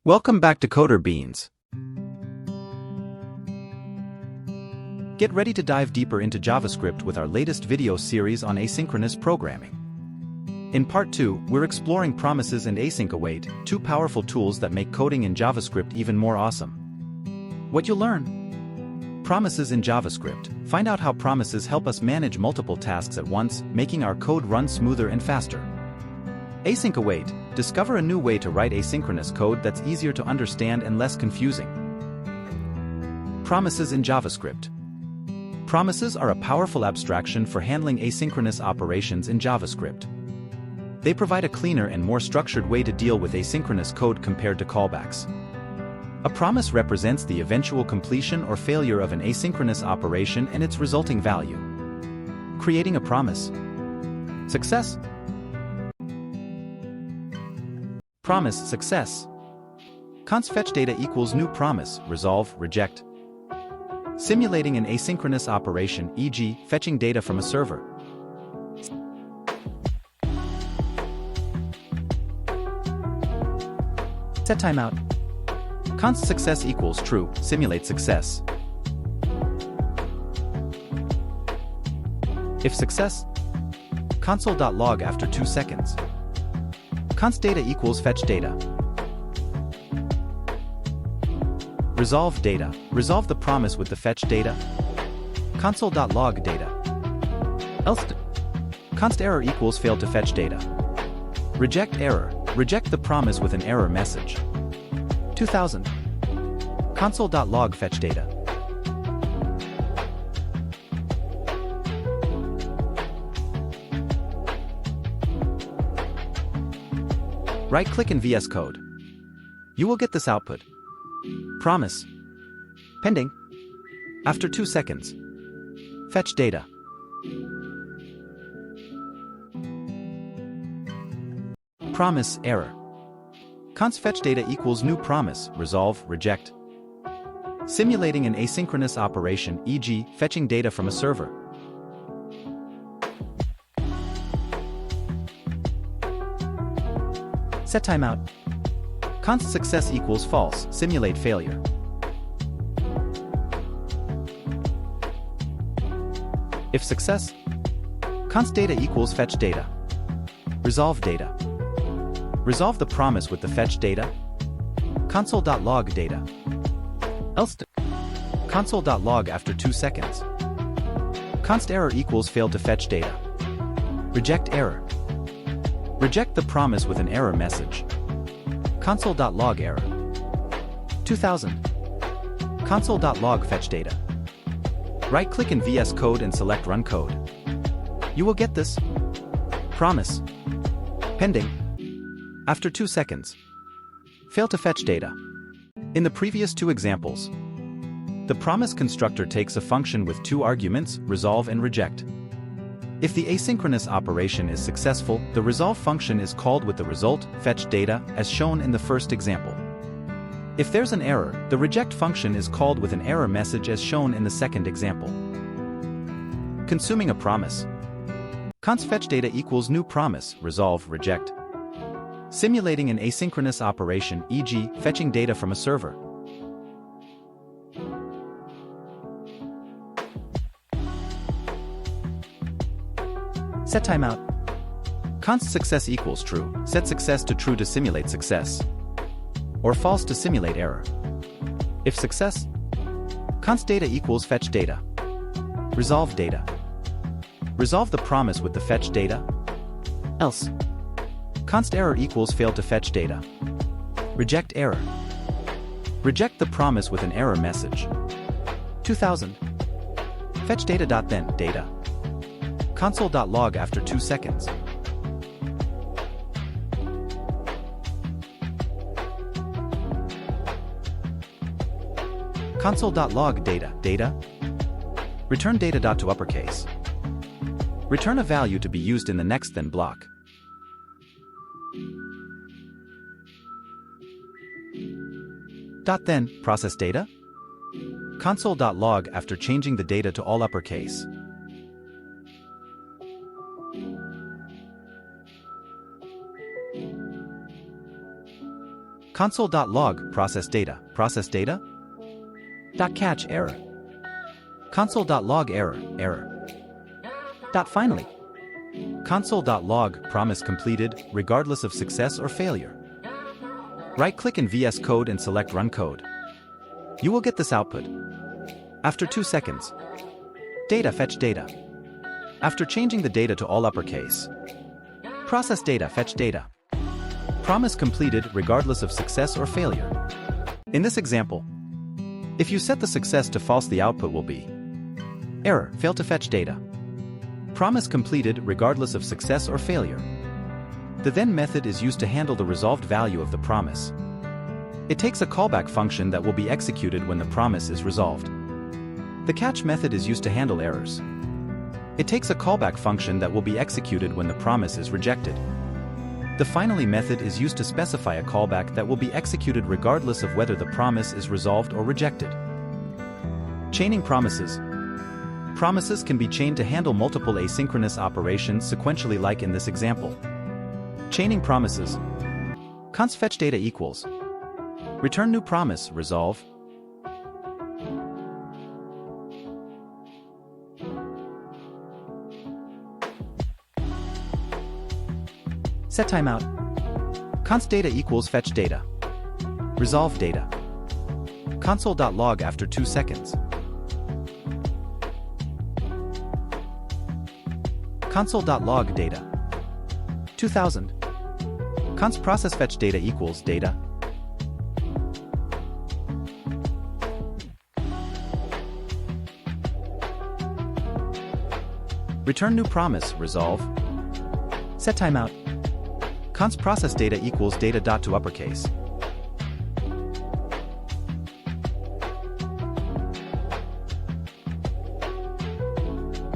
Welcome back to Coder Beans. Get ready to dive deeper into JavaScript with our latest video series on asynchronous programming. In Part 2, we're exploring promises and async await, two powerful tools that make coding in JavaScript even more awesome. What you'll learn: promises in JavaScript. Find out how promises help us manage multiple tasks at once, making our code run smoother and faster. Async await. Discover a new way to write asynchronous code that's easier to understand and less confusing. Promises in JavaScript. Promises are a powerful abstraction for handling asynchronous operations in JavaScript. They provide a cleaner and more structured way to deal with asynchronous code compared to callbacks. A promise represents the eventual completion or failure of an asynchronous operation and its resulting value. Creating a promise. Success. Promise success. Const fetch data equals new promise, resolve, reject. Simulating an asynchronous operation, e.g., fetching data from a server. Set timeout. Const success equals true, simulate success. If success, console.log after 2 seconds. Const data equals fetch data. Resolve data. Resolve the promise with the fetch data. Console.log data. Else const error equals failed to fetch data. Reject error. Reject the promise with an error message. 2000. Console.log fetch data. Right-click in VS Code. You will get this output. Promise. Pending. After 2 seconds. Fetch data. Promise error. Const fetch data equals new promise, resolve, reject. Simulating an asynchronous operation, e.g., fetching data from a server. Set timeout. Const success equals false, simulate failure. If success, const data equals fetch data. Resolve data. Resolve the promise with the fetch data. Console.log data. Else console.log after 2 seconds. Const error equals failed to fetch data. Reject error. Reject the promise with an error message. Console.log error. 2000. Console.log fetch data. Right-click in VS Code and select Run Code. You will get this. Promise. Pending. After 2 seconds. Fail to fetch data. In the previous two examples, the promise constructor takes a function with 2 arguments, resolve and reject. If the asynchronous operation is successful, the resolve function is called with the result, fetch data, as shown in the first example. If there's an error, the reject function is called with an error message as shown in the second example. Consuming a promise. Const fetch data equals new promise, resolve, reject. Simulating an asynchronous operation, e.g., fetching data from a server. Set timeout. Const success equals true, set success to true to simulate success. Or false to simulate error. If success, const data equals fetch data. Resolve data. Resolve the promise with the fetch data. Else, const error equals failed to fetch data. Reject error. Reject the promise with an error message. 2000. Fetch data. Then data. Console.log after 2 seconds. Console.log data. Return data. To uppercase. Return a value to be used in the next then block. Then process data. Console.log after changing the data to all uppercase. Console.log process data. Process data? .catch error. Console.log error. Error. Finally. Console.log promise completed regardless of success or failure. Right-click in VS Code and select Run Code. You will get this output. After 2 seconds. Data fetch data. After changing the data to all uppercase. Process data fetch data. Promise completed regardless of success or failure. In this example, if you set the success to false, the output will be error, failed to fetch data. Promise completed regardless of success or failure. The then method is used to handle the resolved value of the promise. It takes a callback function that will be executed when the promise is resolved. The catch method is used to handle errors. It takes a callback function that will be executed when the promise is rejected. The finally method is used to specify a callback that will be executed regardless of whether the promise is resolved or rejected. Chaining promises. Promises can be chained to handle multiple asynchronous operations sequentially, like in this example. Chaining promises. Const fetch data equals return new promise, resolve. Set timeout. Const data equals fetch data. Resolve data. Console.log after 2 seconds. Console.log data. 2000. Const process fetch data equals data. Return new promise, resolve. Set timeout. Const process data equals data dot to uppercase.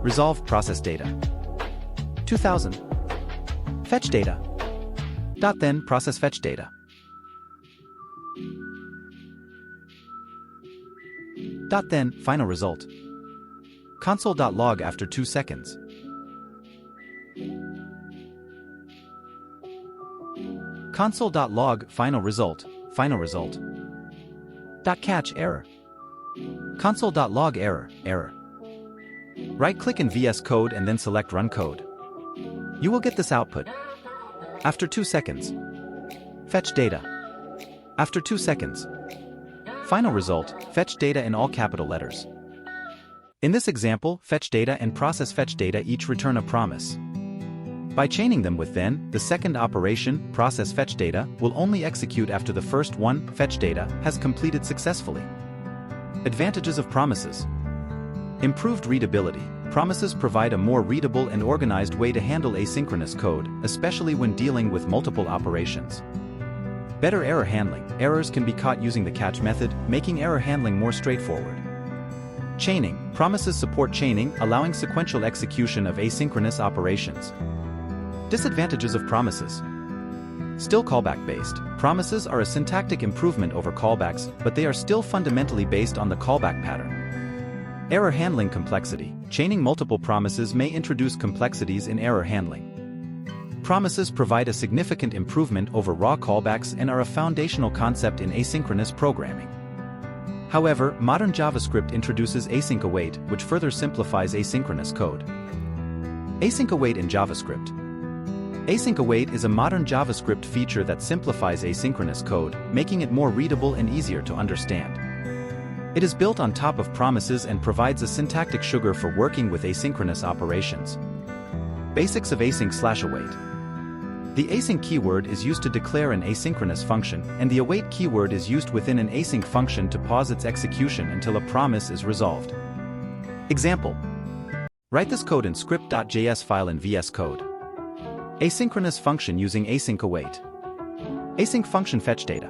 Resolve process data. 2000. Fetch data. Dot then process fetch data. Dot then final result. Console.log after 2 seconds. Console.log final result. Final result. .catch error. Console.log error. Error. Right-click in VS Code and then select Run Code. You will get this output. After 2 seconds. Fetch data. After 2 seconds. Final result, fetch data in all capital letters. In this example, fetch data and process fetch data each return a promise. By chaining them with then, the second operation, process fetch data, will only execute after the first one, fetch data, has completed successfully. Advantages of promises. Improved readability. Promises provide a more readable and organized way to handle asynchronous code, especially when dealing with multiple operations. Better error handling. Errors can be caught using the catch method, making error handling more straightforward. Chaining. Promises support chaining, allowing sequential execution of asynchronous operations. Disadvantages of promises. Still callback-based. Promises are a syntactic improvement over callbacks, but they are still fundamentally based on the callback pattern. Error handling complexity. Chaining multiple promises may introduce complexities in error handling. Promises provide a significant improvement over raw callbacks and are a foundational concept in asynchronous programming. However, modern JavaScript introduces async await, which further simplifies asynchronous code. Async await in JavaScript. Async await is a modern JavaScript feature that simplifies asynchronous code, making it more readable and easier to understand. It is built on top of promises and provides a syntactic sugar for working with asynchronous operations. Basics of async/await. The async keyword is used to declare an asynchronous function, and the await keyword is used within an async function to pause its execution until a promise is resolved. Example. Write this code in script.js file in VS Code. Asynchronous function using async await. Async function fetch data.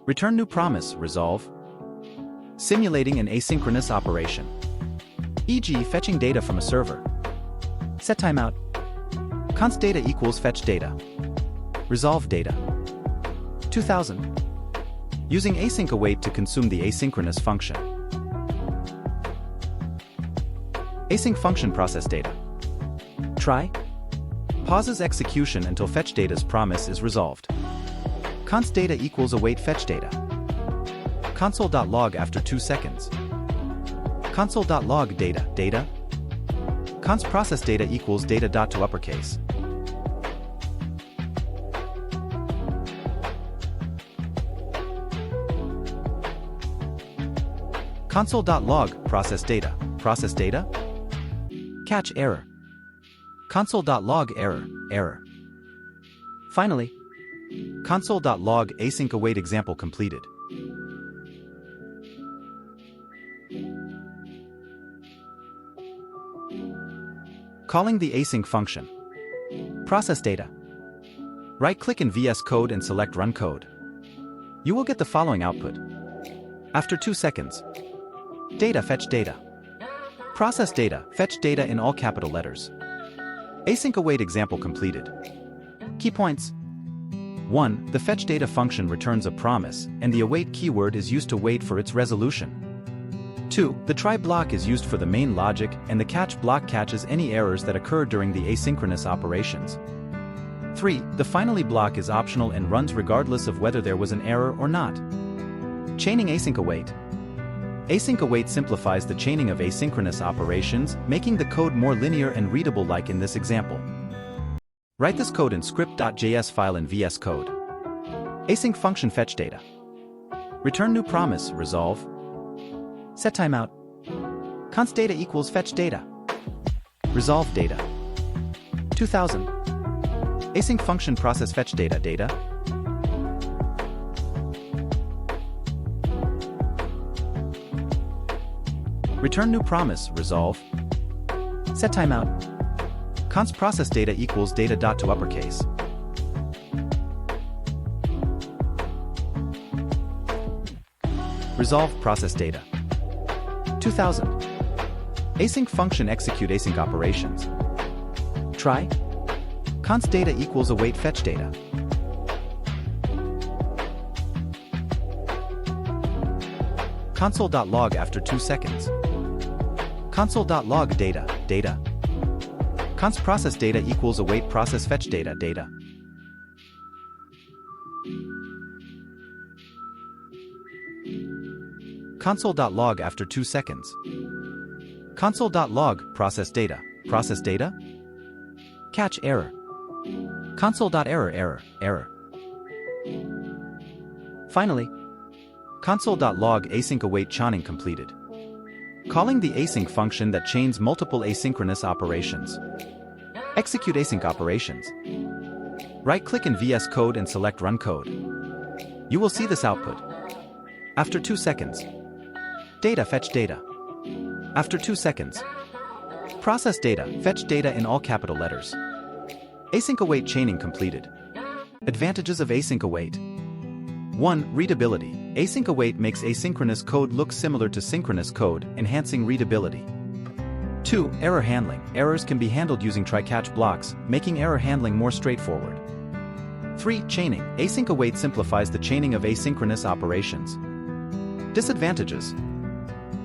Return new promise, resolve. Simulating an asynchronous operation. E.g., fetching data from a server. Set timeout. Const data equals fetch data. Resolve data. 2000. Using async await to consume the asynchronous function. Async function process data. Try. Pauses execution until fetch data's promise is resolved. const data equals await fetch data. Console.log after 2 seconds. Console.log data, data. Const process data equals data dot to uppercase. Console.log process data. Catch error. Console.log error, error. Finally, console.log async await example completed. Calling the async function. Process data. Right-click in VS Code and select Run Code. You will get the following output. After 2 seconds, data fetch data. Process data, fetch data in all capital letters. Async await example completed. Key points. 1. The fetch data function returns a promise, and the await keyword is used to wait for its resolution. 2. The try block is used for the main logic, and the catch block catches any errors that occur during the asynchronous operations. 3. The finally block is optional and runs regardless of whether there was an error or not. Chaining async await. Async await simplifies the chaining of asynchronous operations, making the code more linear and readable like in this example. Write this code in script.js file in VS Code. Async function fetch data. Return new promise, resolve. Set timeout. Const data equals fetch data. Resolve data. 2000. Async function process fetch data, data. Return new promise, resolve. Set timeout. Const process data equals data dot to uppercase. Resolve process data. 2000. Async function execute async operations. Try. Const data equals await fetch data. Console.log after 2 seconds. Console.log data, data. Const process data equals await process fetch data, data. Console.log after 2 seconds. Console.log process data, Catch error. Console.error, error, error. Finally, console.log async await chaining completed. Calling the async function that chains multiple asynchronous operations. Execute async operations. Right-click in VS Code and select Run Code. You will see this output. After 2 seconds, data fetch data. After 2 seconds, process data, fetch data in all capital letters. Async await chaining completed. Advantages of async await. 1. Readability. Async await makes asynchronous code look similar to synchronous code, enhancing readability. 2. Error handling. Errors can be handled using try-catch blocks, making error handling more straightforward. 3. Chaining. Async await simplifies the chaining of asynchronous operations. Disadvantages.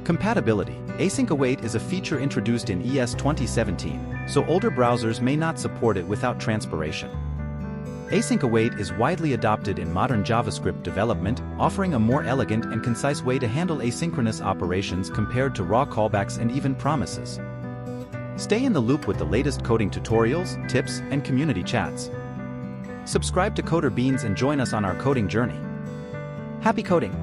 Compatibility. Async await is a feature introduced in ES 2017, so older browsers may not support it without transpiration. Async await is widely adopted in modern JavaScript development, offering a more elegant and concise way to handle asynchronous operations compared to raw callbacks and even promises. Stay in the loop with the latest coding tutorials, tips, and community chats. Subscribe to Coder Beans and join us on our coding journey. Happy coding!